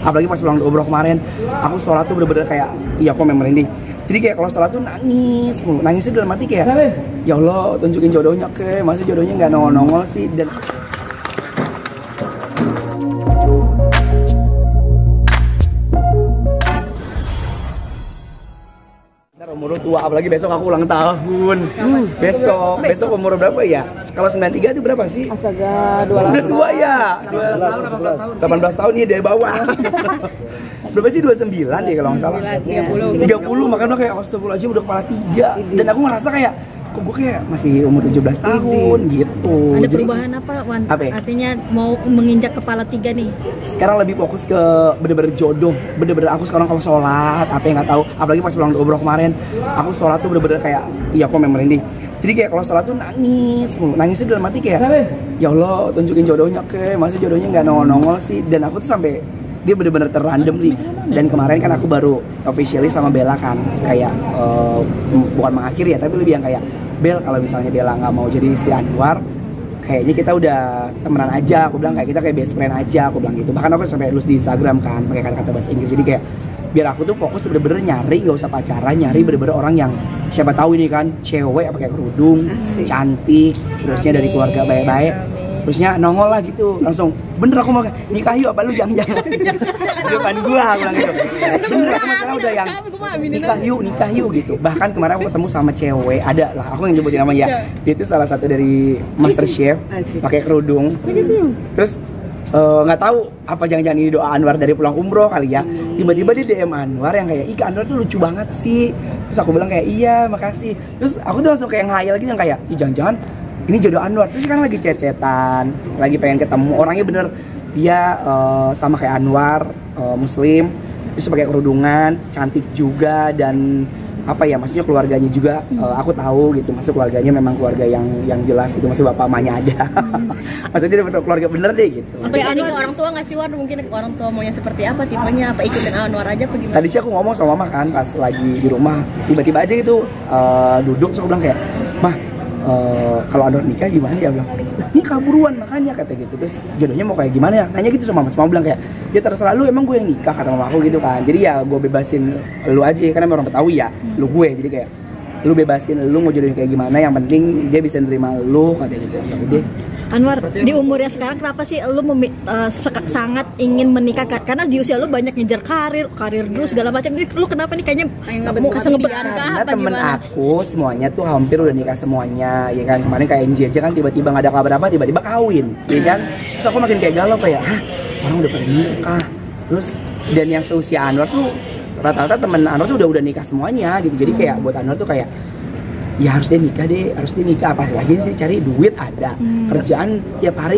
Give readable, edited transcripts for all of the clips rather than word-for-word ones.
Apalagi pas pulang umroh kemarin, aku sholat tuh bener-bener kayak, iya aku memang merinding. Jadi kayak kalau sholat tuh nangis, nangisnya dalam hati kayak, ya Allah tunjukin jodohnya ke, masa jodohnya nggak nongol-nongol sih. Dan umur tua, apalagi besok aku ulang tahun. Besok umur berapa ya? Kalau 93 itu berapa sih? Astaga, udah tua ya? 18 tahun nih dari bawah. Berapa sih? 29 deh kalau nggak salah. 30 makanya kayak astagfirullahaladzim udah kepala 3. Dan aku ngerasa kayak kok gue kayak masih umur 17 tahun gitu. Ada perubahan apa, Wan? Apa? Artinya mau menginjak kepala 3 nih. Sekarang lebih fokus ke bener-bener jodoh. Bener-bener aku sekarang kalau sholat apa yang nggak tahu. Apalagi pas pulang umroh kemarin, aku sholat tuh bener-bener kayak, iya aku memang merinding. Jadi kayak kalau sholat tuh nangisnya dalam hati kayak, ya Allah tunjukin jodohnya ke, masa jodohnya nggak nongol-nongol sih. Dan aku tuh sampai dia bener-bener terrandom nih. Dan kemarin kan aku baru officially sama Bella kan, kayak bukan mengakhiri ya, tapi lebih yang kayak, Bel, kalau misalnya Bella nggak mau jadi istri Anwar, kayaknya kita udah temenan aja. Aku bilang kayak kita kayak best friend aja, aku bilang gitu. Bahkan aku sampai tulis di Instagram kan pakai kata-kata bahasa Inggris. Jadi kayak biar aku tuh fokus bener-bener nyari, nggak usah pacaran, nyari bener-bener orang yang siapa tahu ini kan cewek pakai kerudung, cantik, terusnya dari keluarga baik-baik, terusnya nongol lah gitu. Langsung bener aku mau nikah yuk, apa lu jangan-jangan depan gua, aku bilang gitu. Bener aku masalah udah yang nikah yuk gitu. Bahkan kemarin aku ketemu sama cewek, ada lah aku yang nyebutin namanya, dia itu salah satu dari Master Chef, pakai kerudung. Terus nggak tahu apa jangan-jangan ini doa Anwar dari pulang umroh kali ya. Tiba-tiba dia DM Anwar yang kayak, ih Anwar tuh lucu banget sih. Terus aku bilang kayak, iya makasih. Terus aku tuh langsung kayak ngayal gitu yang kayak, ih jangan-jangan ini jodoh Anwar. Terus kan lagi chat-chatan, lagi pengen ketemu, orangnya bener dia sama kayak Anwar, muslim, terus pakai kerudungan, cantik juga. Dan apa ya, maksudnya keluarganya juga aku tahu gitu, maksud keluarganya memang keluarga yang jelas gitu, maksud bapak mamanya ada. Maksudnya dia keluarga bener deh gitu. Apa ya, orang tua ngasih warna, mungkin orang tua maunya seperti apa, tipenya apa, ikutin Anwar aja apa gimana? Tadi sih aku ngomong sama mama kan pas lagi di rumah, tiba-tiba aja gitu duduk, terus aku bilang kayak, mah kalau Anwar nikah gimana ya, bilang nikah buruan makanya kata gitu. Terus jodohnya mau kayak gimana ya, nanya gitu sama mama bilang kayak, ya terserah lu, emang gue yang nikah kata mama aku gitu kan. Jadi ya gue bebasin lu aja, karena emang orang Betawi ya, lu gue, jadi kayak lu bebasin lu mau jodohnya kayak gimana, yang penting dia bisa nerima lu kata gitu. Ya udah. Anwar, di umurnya sekarang kenapa sih lu sangat ingin menikah? Karena di usia lu banyak ngejar karir dulu segala macam. Lu kenapa nih kayaknya ngebet? Karena temen aku semuanya tuh hampir udah nikah semuanya, ya kan. Kemarin kayak NJ aja kan tiba-tiba nggak ada kabar apa, tiba-tiba kawin, ya kan. Terus aku makin kayak galau kayak, hah, orang udah pada nikah. Terus dan yang seusia Anwar tuh rata-rata temen Anwar tuh udah nikah semuanya gitu. Jadi kayak buat Anwar tuh kayak, ya harus dia nikah, apa lagi sih, cari duit ada, kerjaan tiap hari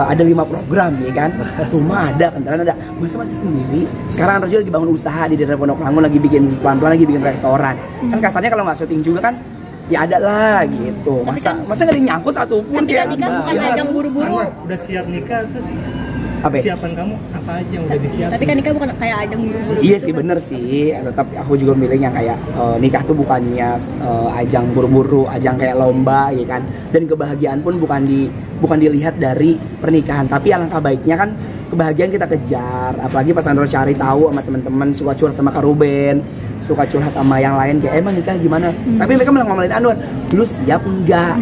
ada 5 program ya kan, rumah ada, kendaraan ada, masa masih sendiri. Sekarang Rojo lagi bangun usaha di daerah Pondok Rangun, lagi bikin pelan-pelan lagi bikin restoran. Kan kasarnya kalau nggak syuting juga kan ya ada lah gitu. Masa nggak ada nyangkut satupun kayak. Nikah bukan ajang buru-buru. Udah siap nikah, terus apa? Persiapan kamu apa aja yang udah disiapin? Tapi kan nikah bukan kayak ajang buru-buru. Iya sih, bener sih. Tetap aku juga milih yang kayak nikah tuh bukannya ajang buru-buru, ajang kayak lomba ya kan. Dan kebahagiaan pun bukan dilihat dari pernikahan, tapi alangkah baiknya kan kebahagiaan kita kejar. Apalagi pas Andro cari tahu sama teman-teman, suka curhat sama Kak Ruben, suka curhat sama yang lain kayak, emang nikah gimana? Tapi mereka malah ngomelin Anwar, lu siap enggak?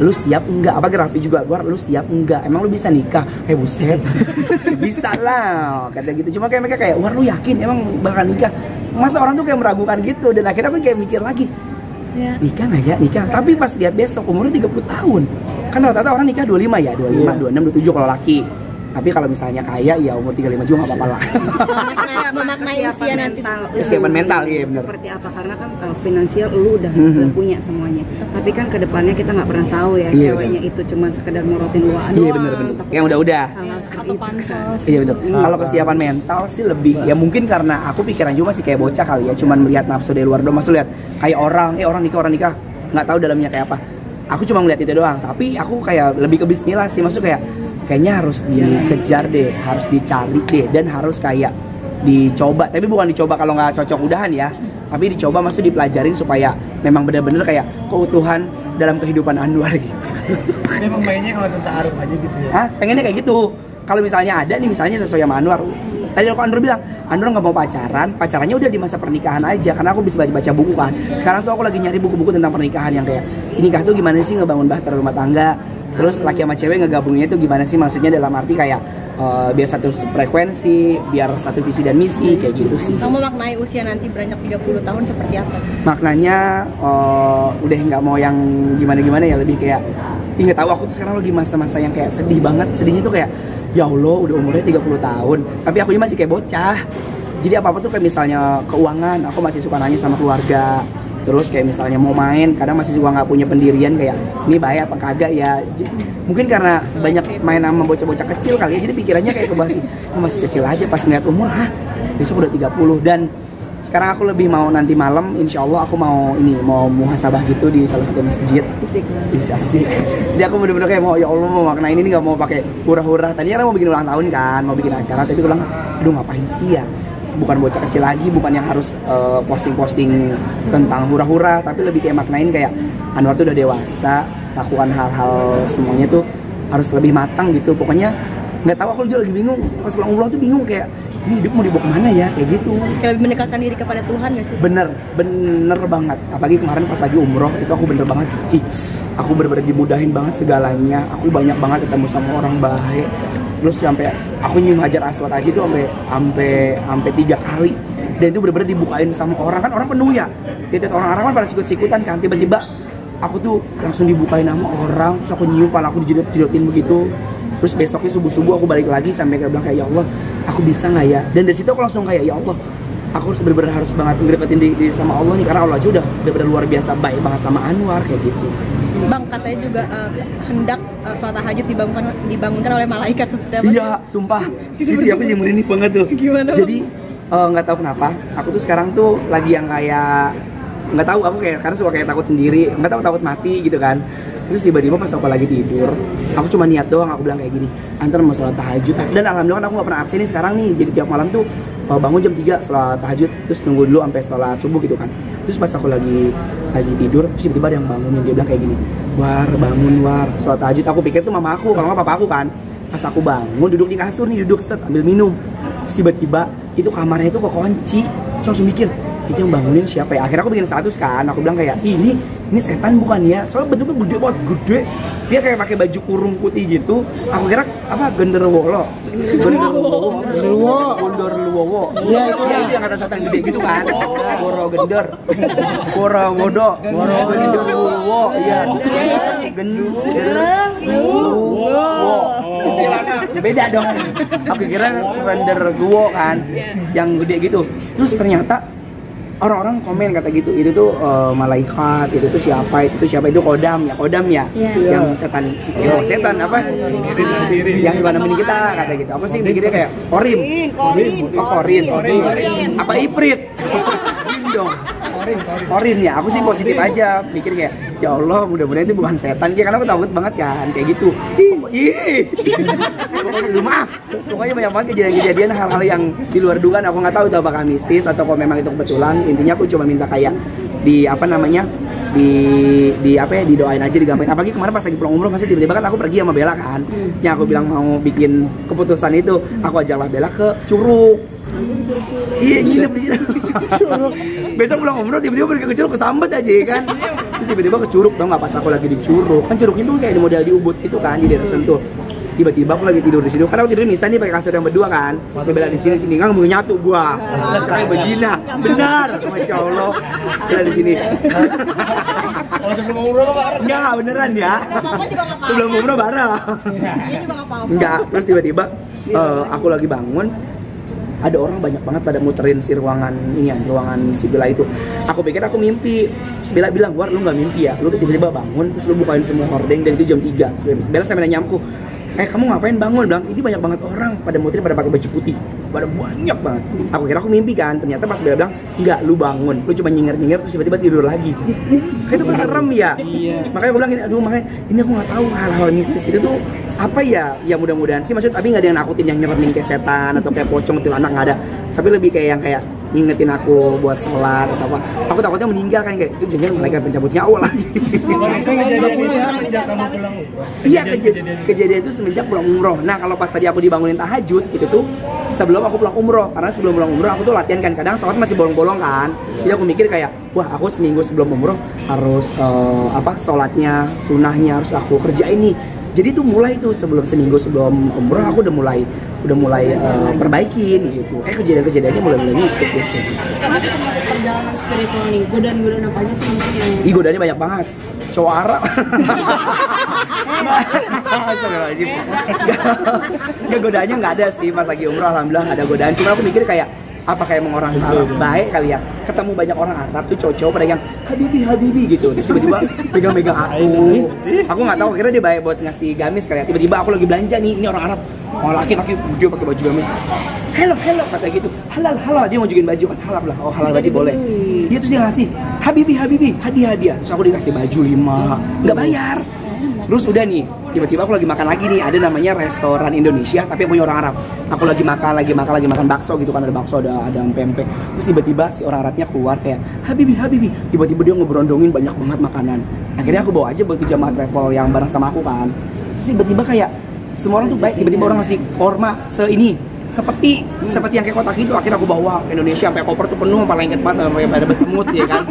Lu siap enggak? Apalagi Raffi juga, lu siap enggak? Emang lu bisa nikah? Buset. Bisa lah kata gitu. Cuma kayak mereka kayak, wah lu yakin emang bakal nikah? Masa orang tuh kayak meragukan gitu. Dan akhirnya aku kayak mikir lagi, nikah nggak ya? Nikah. Tapi pas lihat besok umurnya 30 tahun. Kan rata-rata orang nikah 25 ya, 25, 26, 27 kalau laki. Tapi kalau misalnya kaya ya umur 35 juga nggak apa-apa lah. Memaknai usia nanti. Kesiapan mental, iya benar. Seperti apa, karena kan finansial lu udah punya semuanya. Tapi kan kedepannya kita nggak pernah tahu ya, ceweknya itu cuma sekedar morotin luar. Iya benar. Yang udah. Atau pansos. Iya betul. Kalau kesiapan mental sih lebih ya mungkin karena aku pikiran juga masih kayak bocah kali ya, cuman melihat nafsu dari luar doang. Maksud lihat kayak orang nikah nggak tahu dalamnya kayak apa. Aku cuma ngeliat itu doang, tapi aku kayak lebih ke bismillah sih, maksud kayaknya harus dikejar deh, harus dicari deh, dan harus kayak dicoba. Tapi bukan dicoba kalau nggak cocok udahan ya, tapi dicoba maksud dipelajarin supaya memang benar-benar kayak keutuhan dalam kehidupan Anwar gitu. Memang mainnya kalau tentang Arif aja gitu ya? Pengennya kayak gitu. Kalau misalnya ada nih, misalnya sesuai sama Anwar, tadi aku Andro bilang, Andro nggak mau pacarannya udah di masa pernikahan aja, karena aku bisa baca buku kan. Sekarang tuh aku lagi nyari buku-buku tentang pernikahan yang kayak nikah tuh gimana sih ngebangun bahtera rumah tangga, terus laki sama cewek ngegabungnya tuh gimana sih, maksudnya dalam arti kayak biar satu frekuensi, biar satu visi dan misi, kayak gitu sih. Kamu maknai usia nanti beranjak 30 tahun seperti apa? Maknanya udah nggak mau yang gimana-gimana ya, lebih kayak nggak tahu, aku tuh sekarang lagi masa-masa yang kayak sedih banget. Sedihnya tuh kayak ya Allah udah umurnya 30 tahun tapi aku masih kayak bocah. Jadi apa-apa tuh kayak misalnya keuangan, aku masih suka nanya sama keluarga. Terus kayak misalnya mau main, kadang masih suka nggak punya pendirian kayak ini bayar apa kagak ya. Mungkin karena banyak main sama bocah-bocah kecil kali ya, jadi pikirannya kayak masih kecil aja. Pas ngeliat umur, besok udah 30. Dan sekarang aku lebih mau nanti malam, insya Allah aku mau muhasabah gitu di salah satu masjid. Asik. Jadi aku bener-bener kayak mau, ya Allah mau maknain ini, nggak mau pakai hura-hura. Tadinya kan mau bikin ulang tahun kan, mau bikin acara, tapi aku bilang, aduh ngapain sih ya? Bukan bocah kecil lagi, bukan yang harus posting-posting tentang hura-hura, tapi lebih kayak maknain kayak Anwar tuh udah dewasa, lakukan hal-hal semuanya tuh harus lebih matang gitu. Pokoknya nggak tahu, aku juga lagi bingung. Pas pulang umroh tuh bingung kayak ini hidup mau dibawa kemana ya, kayak gitu. Kayak lebih mendekatkan diri kepada Tuhan nggak sih? Bener banget. Apalagi kemarin pas lagi umroh itu aku bener banget. Aku bener-bener dimudahin banget segalanya. Aku banyak banget ketemu sama orang baik. Terus sampai aku nyium Hajar Aswad aja itu sampai 3 kali. Dan itu bener-bener dibukain sama orang, kan orang penuh ya. Lihat orang-orang kan pada sikut-sikutan kan, tiba-tiba aku tuh langsung dibukain sama orang. Terus aku nyium, pala aku dijedot-jedotin begitu. Terus besoknya subuh-subuh aku balik lagi sampai kayak bilang kayak ya Allah, aku bisa nggak ya? Dan dari situ aku langsung kayak ya Allah, aku harus bener-bener harus banget ngedeketin diri sama Allah nih, karena Allah aja udah bener-bener luar biasa baik banget sama Anwar kayak gitu. Bang, katanya juga hendak sholat tahajud dibangunkan oleh malaikat, seperti apa? Iya, sumpah. Itu aku yang merinding banget tuh. Gimana? Jadi nggak tahu kenapa, aku tuh sekarang tuh lagi yang kayak nggak tahu, aku kayak karena suka kayak takut sendiri, nggak tahu, takut mati gitu kan. Terus tiba-tiba pas aku lagi tidur, aku cuma niat doang, aku bilang kayak gini, antar mau sholat tahajud. Dan alhamdulillah aku nggak pernah absen nih sekarang nih, jadi tiap malam tuh bangun jam 3 sholat tahajud, terus nunggu dulu sampai sholat subuh gitu kan. Terus pas aku lagi tidur, terus tiba-tiba ada yang bangunin, dia bilang kayak gini, War, bangun War, sholat tahajud. Aku pikir tuh mama aku, kalau nggak papa aku kan. Pas aku bangun, duduk di kasur nih, duduk set, ambil minum. Terus tiba-tiba itu kamarnya itu kekunci. Terus langsung mikir, itu yang bangunin siapa ya? Akhirnya aku bikin status kan, aku bilang kayak ini setan bukan ya? Soalnya bentuknya gede banget, gede. Dia kayak pakai baju kurung putih gitu. Aku kira apa, genderwo. Iya itu yang kata setan gede gitu kan. Woro gender, woro wodo, genderwo. Iya. Genderwo. Beda dong. Aku kira genderwo kan, yang gede gitu. Terus ternyata orang-orang komen kata gitu, itu tuh malaikat, itu tuh siapa, itu kodam ya, yang setan apa, yang suka nemenin kita kata gitu. Aku sih mikirnya kayak korin, apa iprit, jin dong, korin ya. Aku sih positif aja, pikir kayak ya Allah mudah-mudahan itu bukan setan, karena aku takut banget kan kayak gitu. Pokoknya banyak banget kejadian-kejadian hal-hal yang di luar dugaan. Aku nggak tahu itu apakah mistis atau kalau memang itu kebetulan. Intinya aku cuma minta kayak didoain aja, digapain. Apalagi kemarin pas lagi pulang umroh, masih tiba-tiba kan aku pergi sama Bella kan, yang aku bilang mau bikin keputusan itu, aku ajaklah Bella ke Curug. Iya, nginep di situ. Besok pulang umroh tiba-tiba pergi ke Curug, kesambet aja kan. Terus tiba-tiba ke Curug, tau nggak, pas aku lagi di Curug kan, Curug itu kayak di model di Ubud itu kan, di daerah Sentul. Tiba-tiba aku lagi tidur di situ, karena aku tidur misah nih pakai kasur yang berdua kan. Bella di sini nggak mau nyatu gua, sekarang berzina, benar, masya Allah. Bella di sini. Kalau sebelum umroh lo bareng? Enggak, beneran ya. Sebelum umroh bareng. Enggak, terus tiba-tiba aku lagi bangun, ada orang banyak banget pada muterin si ruangan si Bella itu. Aku pikir aku mimpi. Terus Bella bilang, War, lu nggak mimpi ya? Lu tuh tiba-tiba bangun, terus lu bukain semua hordeng, dan itu jam 3. Bella sampai nanya aku, kamu ngapain bangun? Bilang, ini banyak banget orang pada muterin, pada pakai baju putih, pada banyak banget. Aku kira aku mimpi kan, ternyata pas Bella bilang, enggak, lu bangun, lu cuma nyengir-nyengir terus tiba-tiba tidur lagi. Kayak itu kan serem ya. Makanya aku bilang, ini aku nggak tahu hal-hal mistis itu tuh apa ya. Ya mudah-mudahan sih, maksud tapi nggak ada yang nakutin yang nyeremin kayak setan atau kayak pocong itu anak, nggak ada. Tapi lebih kayak yang kayak ngingetin aku buat sholat atau apa. Aku takutnya meninggal kan, kayak itu jangan malaikat pencabut nyawa lagi. Kejadian ini semenjak kamu pulang. Iya, kejadian itu semenjak pulang umroh. Nah kalau pas tadi aku dibangunin tahajud itu tuh sebelum aku pulang umroh, karena sebelum pulang umroh aku tuh latihan kan, kadang sholat masih bolong-bolong kan. Jadi aku mikir kayak, wah aku seminggu sebelum umroh harus sholatnya, sunahnya harus aku kerjain nih. Jadi tuh mulai tuh seminggu sebelum umroh aku udah mulai perbaikin gitu. Kejadiannya mulai ngikut gitu. Karena kita masuk perjalanan spiritual nih, godaan apa aja sih mungkin yang Godaannya banyak banget. Cowok Arab. Astagfirullahaladzim. Gak godaannya nggak ada sih pas lagi umroh, alhamdulillah nggak ada godaan. Cuma aku mikir kayak apa kayak emang orang Arab baik kali ya, ketemu banyak orang Arab tuh cowok-cowok pada yang habibi gitu, terus tiba-tiba pegang-pegang aku nggak tahu, kira dia baik buat ngasih gamis kali ya. Tiba-tiba aku lagi belanja nih, ini orang Arab, laki-laki dia pakai baju gamis, hello kata gitu, halal dia mau jualin baju kan, halal lah, oh halal berarti boleh. Dia terus dia ngasih habibi hadiah, terus aku dikasih baju 5, nggak bayar. Terus udah nih, tiba-tiba aku lagi makan lagi nih, ada namanya restoran Indonesia tapi punya orang Arab. Aku lagi makan bakso gitu kan, ada bakso, ada pempek. Terus tiba-tiba si orang Arabnya keluar kayak habibi. Tiba-tiba dia ngeberondongin banyak banget makanan. Akhirnya aku bawa aja buat ke jamaah travel yang bareng sama aku kan. Terus tiba-tiba kayak semua orang tuh baik, tiba-tiba orang ngasih korma seperti yang kayak kotak itu. Akhirnya aku bawa ke Indonesia, sampai koper tuh penuh, sampai lengket banget, sampai pada bersemut ya kan.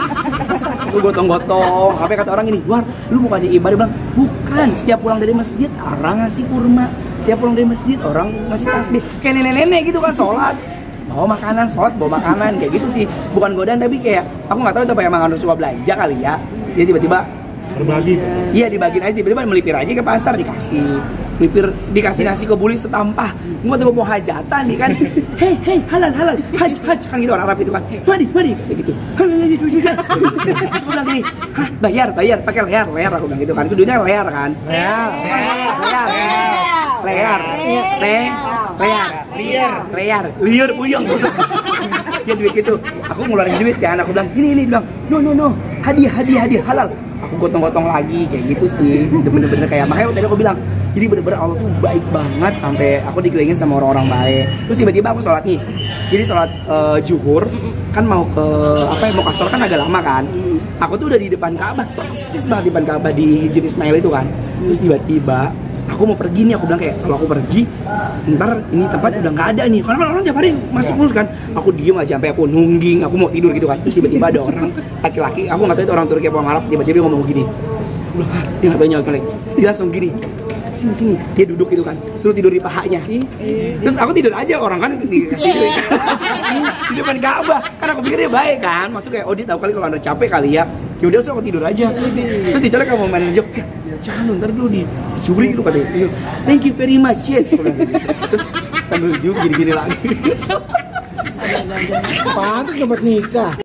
Aku gotong-gotong, sampai kata orang ini, War, lu bukannya ibadah? Bilang, bukan, setiap pulang dari masjid orang ngasih kurma, setiap pulang dari masjid orang ngasih tasbih, kayak nenek-nenek gitu kan, sholat bawa makanan, kayak gitu sih. Bukan godaan, tapi kayak aku nggak tahu itu apa, emang harus suka belanja kali ya. Jadi tiba-tiba berbagi. Iya, dibagiin aja, tiba-tiba melipir aja ke pasar, dikasih nasi kebuli setampah. Gua tuh mau hajatan nih kan. Hei, halal, haj kan gitu orang Arab itu kan. Mari, kayak gitu. Terus aku bilang gini, hah, bayar, pakai leher aku bilang gitu kan. Duitnya leher kan. Liar puyeng. Dia duit gitu. Aku ngeluarin duit kan, aku bilang ini bilang, no, hadiah halal. Aku gotong-gotong lagi kayak gitu sih. Bener-bener kayak, makanya tadi aku bilang, jadi bener-bener Allah tuh baik banget sampai aku dikelilingin sama orang-orang baik. Terus tiba-tiba aku sholat nih. Jadi sholat zuhur kan mau kasar kan agak lama kan. Aku tuh udah di depan Ka'bah, persis banget di depan Ka'bah di Hijr Ismail itu kan. Terus tiba-tiba aku mau pergi nih, aku bilang kayak kalau aku pergi ntar ini tempat udah nggak ada nih, karena orang tiap hari masuk terus kan. Aku diem aja sampai aku nungging, aku mau tidur gitu kan. Terus tiba-tiba ada orang laki-laki, aku nggak tahu itu orang Turki apa orang Arab, tiba-tiba dia ngomong gini, dia nggak tahu nyokap, dia langsung gini, sini, dia duduk gitu kan, suruh tidur di pahanya. Terus aku tidur aja, orang kan dikasih duit di depan Ka'bah, karena aku pikir dia baik kan, masuk kayak, oh dia tahu kali kalau anda capek kali ya. Yaudah, terus aku tidur aja. Terus dicolek sama manajer, jangan ntar dulu dicuri gitu katanya. Thank you very much, yes. Terus sambil duduk gini-gini lagi. Pantes dapat nikah.